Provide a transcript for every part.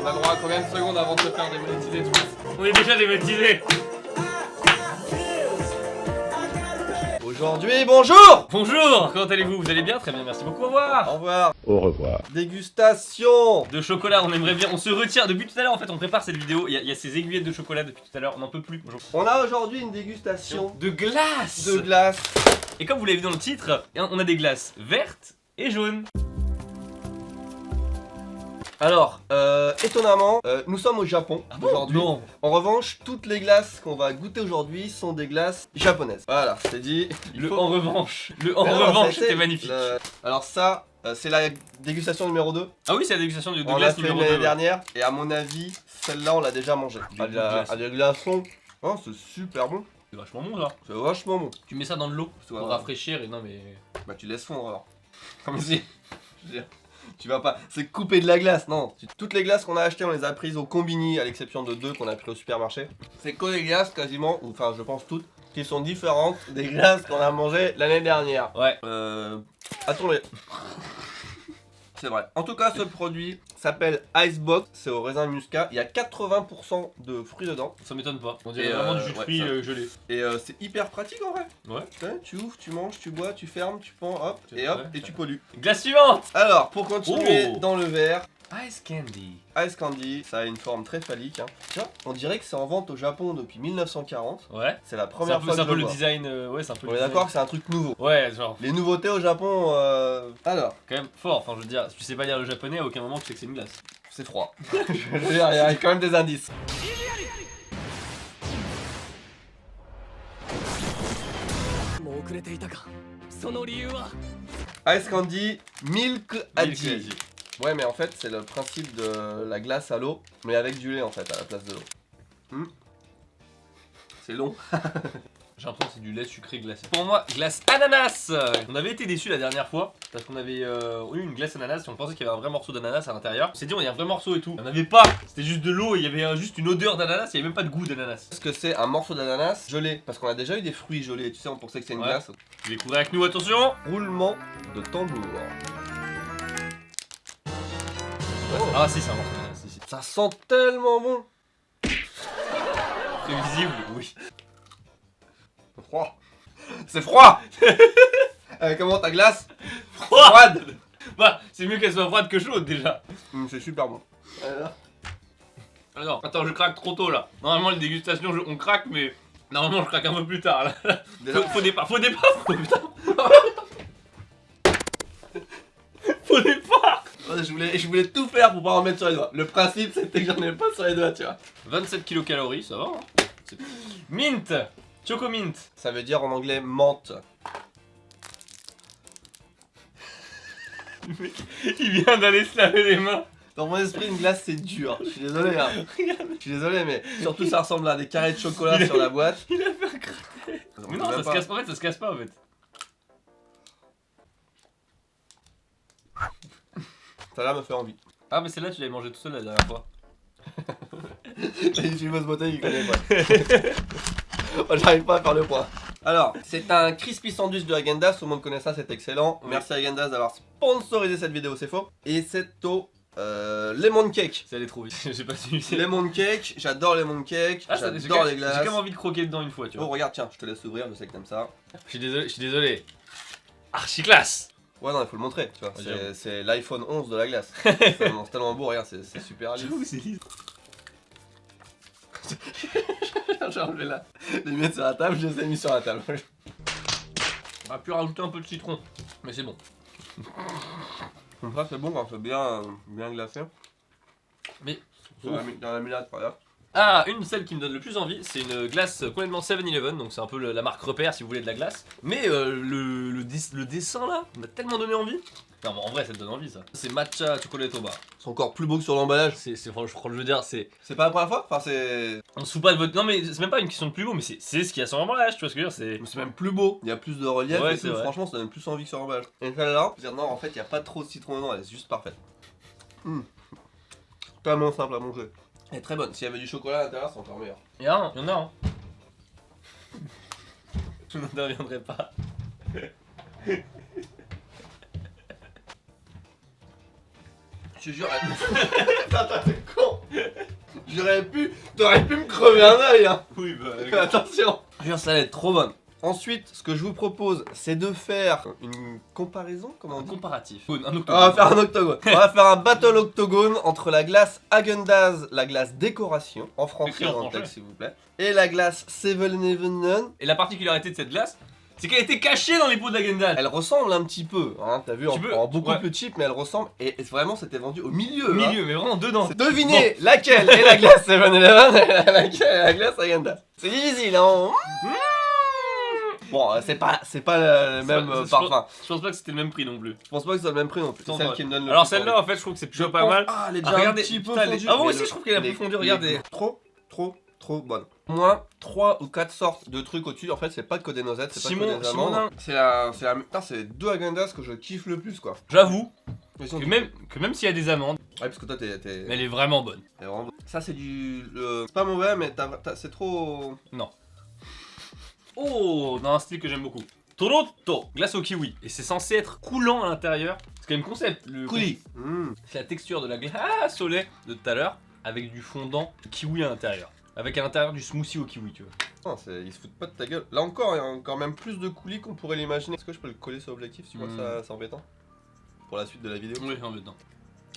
On a droit à combien de secondes avant de se faire démonétiser tout ça? On est déjà démonétisé. Aujourd'hui, bonjour. Bonjour, comment allez-vous? Vous allez bien? Très bien, merci beaucoup, au revoir. Au revoir. Au revoir. Dégustation. De chocolat, on aimerait bien, on se retire. Depuis tout à l'heure, en fait, on prépare cette vidéo. Il y a ces aiguillettes de chocolat depuis tout à l'heure, on n'en peut plus. Bonjour. On a aujourd'hui une dégustation De glace. de glace. Et comme vous l'avez vu dans le titre, on a des glaces vertes et jaunes. Alors, étonnamment, nous sommes au Japon aujourd'hui. Non. En revanche, toutes les glaces qu'on va goûter aujourd'hui sont des glaces japonaises. Voilà, c'est dit. En revanche, en Mais non, revanche, c'était c'était magnifique. Alors ça, c'est la dégustation numéro 2. Ah oui, c'est la dégustation de On l'a glace fait numéro l'année 2. dernière. Et à mon avis, celle-là, on l'a déjà mangée. Des glaces. À des glaçons. Oh, c'est super bon. C'est vachement bon ça. C'est vachement bon. Tu mets ça dans de l'eau pour Ouais. rafraîchir et non mais... Bah tu laisses fondre alors. Comme si. Je veux dire, tu vas pas. C'est couper de la glace, non. Toutes les glaces qu'on a achetées, on les a prises au combini, à l'exception de 2 qu'on a pris au supermarché. C'est que des glaces quasiment, ou enfin je pense toutes, qui sont différentes des glaces qu'on a mangées l'année dernière. Ouais. Attendez. C'est vrai. En tout cas, ce produit s'appelle Icebox, c'est au raisin muscat. Il y a 80% de fruits dedans. Ça m'étonne pas. On dirait Et vraiment du jus de ouais, fruits ça. gelé. Et c'est hyper pratique en vrai. Ouais. Tu ouvres, tu manges, tu bois, tu fermes, tu prends, hop, C'est et hop, vrai, et tu pollues. Glace suivante. Alors, pour continuer Oh. dans le verre, Ice candy. Ice Candy, ça a une forme très phallique. Hein. Tiens, on dirait que c'est en vente au Japon depuis 1940. Ouais. C'est la C'est première fois un que peu je le le vois. design. Ouais, c'est un peu On le est design. d'accord que c'est un truc nouveau. Ouais, genre, Les nouveautés au Japon, alors, quand même fort. Enfin, je veux dire, si tu sais pas lire le japonais, à aucun moment tu sais que c'est une glace. c'est froid. Je veux dire, il y a quand même des indices. Ice Candy, Milk Addy. Ouais, mais en fait, c'est le principe de la glace à l'eau, mais avec du lait en fait à la place de l'eau. C'est long. J'ai l'impression que c'est du lait sucré glacé. Pour moi, glace ananas. On avait été déçus la dernière fois parce qu'on avait eu une glace ananas et on pensait qu'il y avait un vrai morceau d'ananas à l'intérieur. On s'est dit, il y a un vrai morceau et tout. Il n'y en avait pas. C'était juste de l'eau et il y avait juste une odeur d'ananas. Il n'y avait même pas de goût d'ananas. Est-ce que c'est un morceau d'ananas gelé? Parce qu'on a déjà eu des fruits gelés, tu sais, on pensait que c'était une Ouais. glace. Tu découvres avec nous, attention. Roulement de tambour. Ah si, c'est un morceau d'ananas. Si, si. Ça sent tellement bon. Prévisible, oui. C'est froid. C'est froid. Comment ta glace? Froide. Bah, c'est mieux qu'elle soit froide que chaude déjà. C'est super bon. Alors, attends, je craque trop tôt là. Normalement, les dégustations, on craque, mais normalement, je craque un peu plus tard là. Déjà, Faux départ, oh, putain. Faux départ. je voulais tout faire pour pas en mettre sur les doigts. Le principe c'était que j'en ai pas sur les doigts, tu vois. 27 kilocalories, ça va. Hein. Mint, Choco Mint. Ça veut dire en anglais menthe. Il vient d'aller se laver les mains. Dans mon esprit, une glace c'est dur. Je suis désolé, hein. Je suis désolé, mais surtout ça ressemble à des carrés de chocolat sur la boîte. Il a fait un craquet. Mais non, ça se casse pas. En fait, ça se casse pas en fait. Ça là me fait envie. Ah, mais celle-là, tu l'avais mangé tout seul la dernière fois. J'ai une fumeuse bouteille, il connaît pas. Moi, j'arrive pas à faire le point. Alors, c'est un crispy sandwich de Häagen-Dazs, tout le monde connaît ça, c'est excellent. Oui. Merci à Häagen-Dazs d'avoir sponsorisé cette vidéo, c'est faux. Et c'est au lemon cake. C'est allé trop vite. J'ai pas su. Lemon cake, j'adore lemon cake, Ah, j'adore les J'ai glaces. quand même envie de croquer dedans une fois, tu Oh, vois. regarde, tiens, je te laisse ouvrir, je sais que t'aimes ça. Je suis désolé. Archi classe. Ouais, non, il faut le montrer, tu vois. Ouais, C'est l'iPhone 11 de la glace. C'est tellement beau, regarde, c'est super lisse. c'est lisse. J'ai enlevé là. Les mettre sur la table, je les ai mis sur la table. On a pu rajouter un peu de citron, mais c'est bon. Comme ça, c'est bon quand c'est bien glacé. Mais Dans la millade, par là. ah, celle qui me donne le plus envie, c'est une glace complètement 7-Eleven, donc c'est un peu la marque repère si vous voulez de la glace. Mais le dessin là, m'a tellement donné envie. Non, mais en vrai, ça te donne envie ça. C'est matcha chocolate au bar. C'est encore plus beau que sur l'emballage. C'est franchement, je veux dire, c'est. C'est pas la première fois? Enfin, c'est. On se fout pas de votre. Non, mais c'est même pas une question de plus beau, mais c'est ce qu'il y a sur l'emballage, tu vois ce que je veux dire, c'est. C'est même plus beau. Il y a plus de relief Ouais, et c'est tout. vrai. Franchement, ça donne plus envie que sur l'emballage. Et celle-là, dire non, en fait, il y a pas trop de citron dedans, elle est juste parfaite. Tellement simple à manger. Elle est très bonne. S'il y avait du chocolat à l'intérieur, c'est encore meilleur. Il y en a un. Je n'en reviendrai pas. Je te jure, elle... Attends, t'es con. T'aurais pu me crever un œil, hein. Oui, bah. Attention. Ça va être trop bonne. Ensuite, ce que je vous propose, c'est de faire une comparaison, comment on Un dit? comparatif. Un On octogone. va faire un octogone. On va faire un battle octogone entre la glace Häagen-Dazs, la glace décoration, en français Écrit en dans le français. texte s'il vous plaît, et la glace 7-Eleven. Et la particularité de cette glace, c'est qu'elle était cachée dans les pots de la Häagen-Dazs. Elle ressemble un petit peu, hein, t'as vu, Tu peux, en beaucoup ouais. plus cheap, mais elle ressemble, et vraiment c'était vendu au milieu. Au hein. milieu, mais vraiment dedans. Devinez laquelle est la glace 7-Eleven et laquelle est la glace Häagen-Dazs. C'est difficile, hein. Bon, c'est pas le même C'est- parfum. Je pense pas que c'était le même prix non plus. Je pense pas que c'est le même prix non plus. C'est Non, celle ouais. qui me donne le Alors plus celle-là, en fait, je trouve que c'est plutôt pas mal. Ah, elle est Ah, déjà regardez, un petit peu putain, fondue. ah, moi Mais aussi, je trouve qu'elle est un peu fondue, regardez. Trop bonne. Moi, 3 ou 4 sortes de trucs au-dessus. En fait, c'est pas que des noisettes, c'est pas que des Simonin. amandes. Putain, c'est deux Häagen-Dazs que je kiffe le plus, quoi. J'avoue Ils sont- que même s'il y a des amandes, Ouais, parce que toi, t'es mais elle est vraiment bonne. vraiment... Ça, c'est c'est pas mauvais, mais c'est trop... Oh, dans un style que j'aime beaucoup. Torotto, glace au kiwi. Et c'est censé être coulant à l'intérieur. C'est quand même concept. Le Coulis. C'est la texture de la glace au lait de tout à l'heure avec du fondant kiwi à l'intérieur. Avec à l'intérieur du smoothie au kiwi, tu vois. Non, ils se foutent pas de ta gueule. Là encore, il y a encore même plus de coulis qu'on pourrait l'imaginer. Est-ce que je peux le coller sur l'objectif? Tu vois que ça, c'est embêtant. Pour la suite de la vidéo. Oui, en dedans.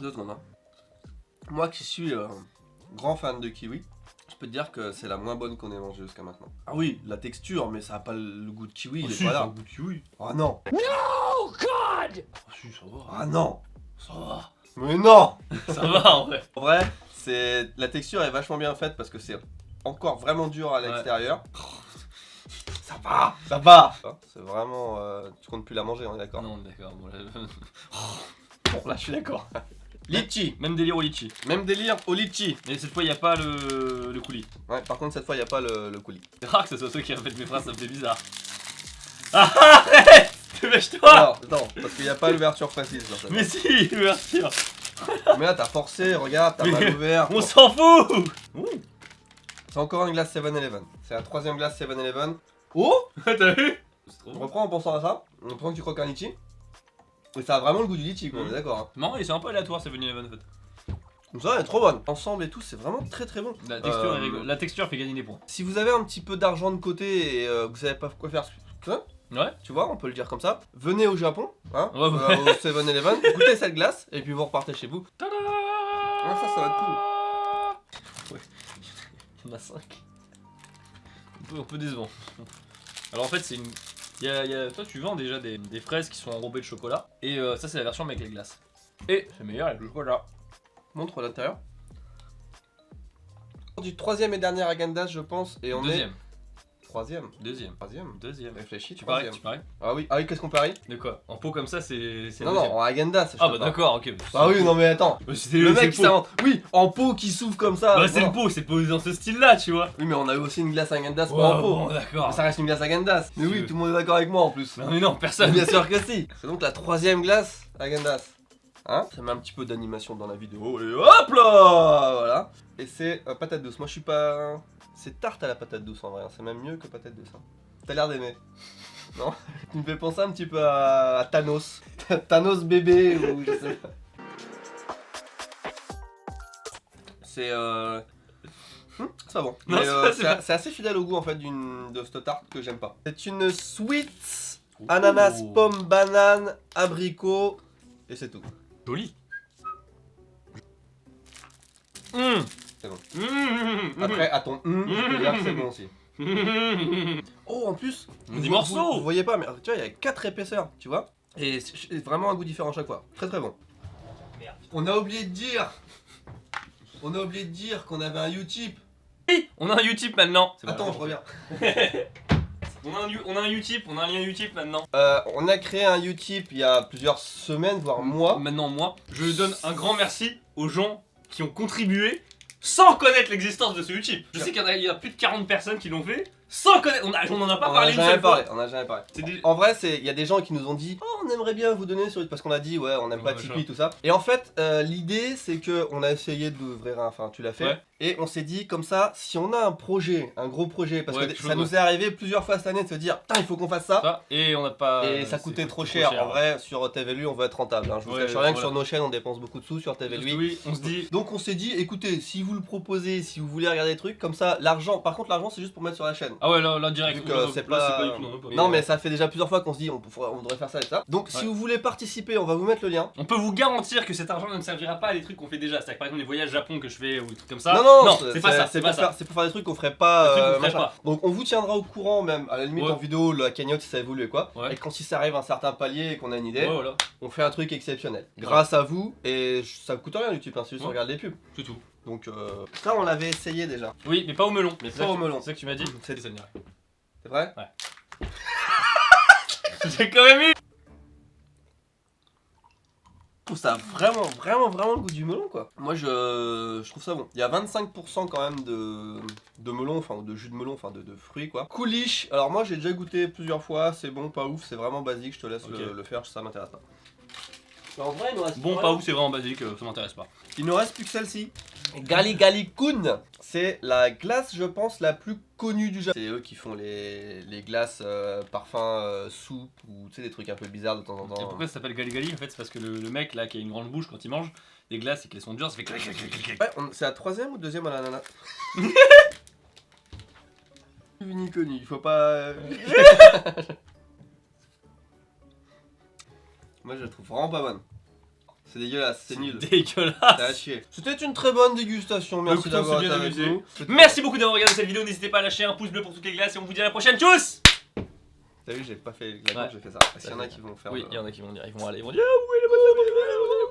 2 secondes, hein. Moi qui suis grand fan de kiwi, je peux te dire que c'est la moins bonne qu'on ait mangée jusqu'à maintenant. Ah oui, la texture, mais ça a pas le goût de kiwi, il est pas là. goût de kiwi. Ah non. Oh god. Oh si, ça va. Ah non. Ça va. Mais non. Ça va en vrai. En vrai, la texture est vachement bien faite parce que c'est encore vraiment dur à l'extérieur. Ça va. Ça va. C'est vraiment... tu comptes plus la manger, on est d'accord? Non, d'accord. Bon, là... Bon, là je suis d'accord. Litchi. Même délire au litchi. Même délire au litchi. Mais cette fois, il n'y a pas le coulis. Ouais, par contre cette fois il n'y a pas le coulis. C'est rare que ce soit toi qui répète mes phrases, ça me fait bizarre. Ah arrête. Dépêche-toi. Alors, attends, parce qu'il n'y a pas l'ouverture précise sur cette Mais si, ouverture. Mais là t'as forcé, regarde, t'as mal ouvert. On s'en fout. C'est encore une glace 7-Eleven. C'est la troisième glace 7-Eleven. Oh. T'as vu? On reprend en pensant à ça. On prend que tu croques un litchi. Et ça a vraiment le goût du litchi, quoi, on est d'accord. Hein. Non, c'est un peu aléatoire, c'est venu Eleven en fait. Donc ça, elle est trop bonne. Ensemble et tout, c'est vraiment très très bon. La texture, est rigolo. La texture fait gagner des points. Si vous avez un petit peu d'argent de côté et que vous savez pas quoi faire, Ouais. tu vois, on peut le dire comme ça. Venez au Japon, hein, Ouais, ouais. au 7-Eleven, goûtez cette glace et puis vous repartez chez vous. Tada. Ah, ça va être Ouais. Il y en a 5. Un peu décevant. Alors en fait, c'est une. Toi, tu vends déjà des fraises qui sont enrobées de chocolat. Et ça, c'est la version avec les glaces. Et c'est meilleur avec le chocolat. Montre l'intérieur. Du troisième et dernier Häagen-Dazs, je pense, et on Deuxième. est troisième. Deuxième. Réfléchis, Tu paries, troisième. tu paries. Ah oui, qu'est-ce qu'on parie? De quoi? En pot comme ça, c'est. Non, deuxième. non, en Häagen-Dazs. je Ah te bah parle. d'accord, ok. Ah oui, non mais attends. C'était Le mec c'est qui s'invente. Oui, en pot qui s'ouvre comme ça. Bah c'est voilà. le pot, c'est posé dans ce style-là, tu vois. Oui, mais on a eu aussi une glace Häagen-Dazs Ouais, pas en pot. bon, d'accord. Mais ça reste une glace Häagen-Dazs. Mais oui, veux. tout le monde est d'accord avec moi en plus. Non mais non, personne. Bien sûr que si. C'est donc la troisième glace Häagen-Dazs. Hein? Ça met un petit peu d'animation dans la vidéo. Et hop là. Voilà. Et c'est patate douce. Moi je suis pas... C'est tarte à la patate douce en vrai. Hein. C'est même mieux que patate douce. Hein. T'as l'air d'aimer. Non? Tu me fais penser un petit peu à Thanos. Thanos bébé ou je sais pas. C'est c'est pas bon. Non, Mais, c'est pas- c'est assez fidèle au goût en fait de cette tarte que j'aime pas. C'est une sweet ananas, pomme, banane, abricot et c'est tout. Joli. C'est bon. Après à ton je peux dire que c'est bon aussi. Oh en plus, Des morceaux. vous voyez pas mais tu vois il y a 4 épaisseurs, tu vois. Et c'est vraiment un goût différent à chaque fois. Très très bon. Merde. On a oublié de dire qu'on avait un Utip. Oui, on a un Utip maintenant. C'est Attends, bon. je reviens. On a un Utip, on a un lien Utip maintenant. On a créé un Utip il y a plusieurs semaines, voire mois. Maintenant moi, je donne un grand merci aux gens qui ont contribué sans connaître l'existence de ce Utip. Je sais qu'il y a plus de 40 personnes qui l'ont fait, sans connaître. On en a pas On en a parlé une jamais seule fois. parlé, on a jamais parlé. C'est des- En vrai, il y a des gens qui nous ont dit oh, on aimerait bien vous donner sur parce qu'on a dit ouais, on n'aime pas Ouais, Tipeee tout ça. Et en fait, l'idée c'est que on a essayé d'ouvrir enfin tu l'as fait Ouais. et on s'est dit comme ça, si on a un projet, un gros projet parce Ouais, que quelque ça chose, nous est arrivé plusieurs fois cette année de se dire putain, il faut qu'on fasse ça. Ça, et on n'a pas. Et ça c'est coûtait trop coûté cher. En vrai, sur TVLU, on veut être rentable. Hein. Je vous Ouais, cache rien que voilà. sur nos chaînes, on dépense beaucoup de sous sur Parce que TVLU. oui, on se dit. Donc on s'est dit, écoutez, si vous le proposez, si vous voulez regarder des trucs comme ça, l'argent. Par contre, l'argent c'est juste pour mettre sur la chaîne. Ah ouais, là direct. Vu que là, c'est là, pas. du tout, non, Non, mais ça fait déjà plusieurs fois qu'on se dit, on devrait faire ça et ça. Donc si Ouais. vous voulez participer, on va vous mettre le lien. On peut vous garantir que cet argent ne servira pas à les trucs qu'on fait déjà. C'est-à-dire que par exemple les voyages Japon que je fais ou des trucs comme ça. Non, c'est pas ça. C'est C'est pas pour, ça. c'est pour faire des trucs qu'on ferait Des pas. trucs qu'on ferait machin. pas. Donc on vous tiendra au courant, même à la limite Ouais. en vidéo, la cagnotte si ça évolue et quoi. Ouais. Et quand si ça arrive à un certain palier et qu'on a une idée, Ouais, voilà, on fait un truc exceptionnel. Grâce à vous, et ça coûte rien YouTube, hein, c'est juste on Ouais. regarde les pubs. c'est tout. Donc ça on l'avait essayé déjà. Oui, mais pas au melon. Mais C'est pas ça au que- melon. C'est ça que tu m'as dit. C'est- ça dirait. C'est vrai? J'ai quand même eu. Je trouve ça vraiment le goût du melon quoi. Moi je trouve ça bon. Il y a 25% quand même de melon, enfin de jus de melon, enfin de fruits quoi. Couliche, alors moi j'ai déjà goûté plusieurs fois, c'est bon, pas ouf, c'est vraiment basique, je te laisse Ok. le faire, ça m'intéresse pas. En vrai il nous reste Bon, pas ouf, c'est vraiment basique, ça m'intéresse pas. Il nous reste plus que celle-ci. Gali Gali Kun, c'est la glace je pense la plus connue du Japon. C'est eux qui font les glaces parfum soupe ou tu sais des trucs un peu bizarres de temps en Et temps. pourquoi ça s'appelle Gali Gali? En fait, c'est parce que le mec là qui a une grande bouche quand il mange des glaces et qu'elles sont dures, ça fait clac clac clac clac. Ouais, c'est la troisième ou deuxième à l'ananas? Ni connu, il faut pas. Moi je la trouve vraiment pas bonne. C'est dégueulasse, c'est nul. C'est à Dégueulasse. chier. C'était une très bonne dégustation, merci Écoute, on d'avoir s'est été bien avec amusé. nous. Merci beaucoup d'avoir regardé cette vidéo. N'hésitez pas à lâcher un pouce bleu pour toutes les glaces et on vous dit à la prochaine. Tchuss. T'as vu, j'ai pas fait la Ouais. j'ai fait ça. Parce qu'il y en a qui vont faire. Oui, le- il y en a qui vont dire, ils vont aller, ils vont dire ah, où est la bonne